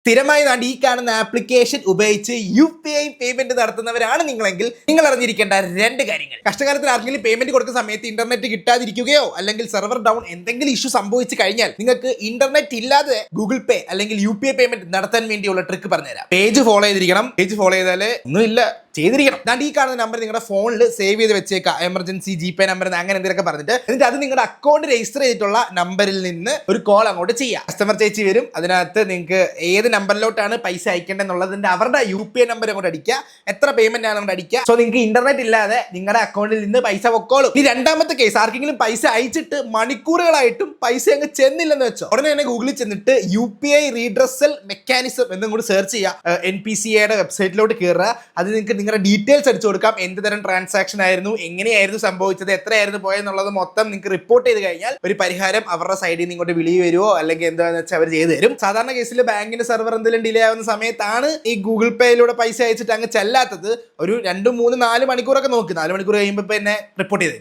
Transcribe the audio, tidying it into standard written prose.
സ്ഥിരമായി നാണ്ട് ഈ കാണുന്ന ആപ്ലിക്കേഷൻ ഉപയോഗിച്ച് UPI പേയ്മെന്റ് നടത്തുന്നവരാണ് നിങ്ങളെങ്കിൽ നിങ്ങൾ അറിഞ്ഞിരിക്കേണ്ട രണ്ട് കാര്യങ്ങൾ. കഷ്ടകാലത്തിൽ ആർക്കെങ്കിലും പേയ്മെന്റ് കൊടുക്കുന്ന സമയത്ത് ഇന്റർനെറ്റ് കിട്ടാതിരിക്കുകയോ അല്ലെങ്കിൽ സെർവർ ഡൗൺ എന്തെങ്കിലും ഇഷ്യൂ സംഭവിച്ചു കഴിഞ്ഞാൽ നിങ്ങൾക്ക് ഇന്റർനെറ്റ് ഇല്ലാതെ ഗൂഗിൾ പേ അല്ലെങ്കിൽ UPI പേയ്മെന്റ് നടത്താൻ വേണ്ടിയുള്ള ട്രിക്ക് പറഞ്ഞുതരാം. പേജ് ഫോളോ ചെയ്തിരിക്കണം. പേജ് ഫോളോ ചെയ്താൽ ഒന്നുമില്ല ചെയ്തിരിക്കണം. ഈ കാണുന്ന നമ്പർ നിങ്ങളുടെ ഫോണിൽ സേവ് ചെയ്ത് വെച്ചേക്കാം. എമർജൻസി GPay നമ്പർ അങ്ങനെ എന്തെങ്കിലുമൊക്കെ പറഞ്ഞിട്ട് എന്നിട്ട് അത് നിങ്ങളുടെ അക്കൗണ്ട് രജിസ്റ്റർ ചെയ്തിട്ടുള്ള നമ്പറിൽ നിന്ന് ഒരു കോൾ അങ്ങോട്ട് ചെയ്യാം. കസ്റ്റമർ ചേച്ചി വരും. അതിനകത്ത് നിങ്ങൾക്ക് ഏത് നമ്പറിലോട്ടാണ് പൈസ അയക്കേണ്ടതെന്നുള്ളതിന്റെ അവരുടെ UPI നമ്പർ അങ്ങോട്ട് അടിക്കുക, എത്ര പേയ്മെന്റ് ആണ് അങ്ങോട്ട് അടിക്കുക. സോ നിങ്ങൾക്ക് ഇന്റർനെറ്റ് ഇല്ലാതെ നിങ്ങളുടെ അക്കൗണ്ടിൽ നിന്ന് പൈസ പൊക്കോളും. ഈ രണ്ടാമത്തെ കേസ്, ആർക്കെങ്കിലും പൈസ അയച്ചിട്ട് മണിക്കൂറുകളായിട്ടും പൈസ അങ്ങ് ചെന്നില്ലെന്ന് വെച്ചോ, ഉടനെ തന്നെ ഗൂഗിളിൽ ചെന്നിട്ട് UPI റീഡ്രസൽ മെക്കാനിസം എന്നും കൂടി സെർച്ച് ചെയ്യുക. NPCAയുടെ വെബ്സൈറ്റിലോട്ട് കയറുക. അത് നിങ്ങൾക്ക് നിങ്ങളുടെ ഡീറ്റെയിൽസ് അടിച്ചു കൊടുക്കാം. എന്ത് തരം ട്രാൻസാക്ഷൻ ആയിരുന്നു, എങ്ങനെയായിരുന്നു സംഭവിച്ചത്, എത്രയായിരുന്നു പോയെന്നുള്ളത് മൊത്തം നിങ്ങൾക്ക് റിപ്പോർട്ട് ചെയ്ത് കഴിഞ്ഞാൽ ഒരു പരിഹാരം അവരുടെ സൈഡിൽ നിന്ന് ഇങ്ങോട്ട് വിളി വരുമോ അല്ലെങ്കിൽ എന്താണെന്ന് വെച്ചാൽ അവർ ചെയ്തു തരും. സാധാരണ കേസിൽ ബാങ്കിന്റെ സെർവർ എന്തെങ്കിലും ഡിലേ ആവുന്ന സമയത്താണ് ഈ ഗൂഗിൾ പേയിലൂടെ പൈസ അയച്ചിട്ട് അങ്ങ് ചെല്ലാത്തത്. ഒരു 2, 3, 4 മണിക്കൂറൊക്കെ നോക്കി 4 മണിക്കൂർ കഴിയുമ്പോൾ പിന്നെ റിപ്പോർട്ട് ചെയ്ത്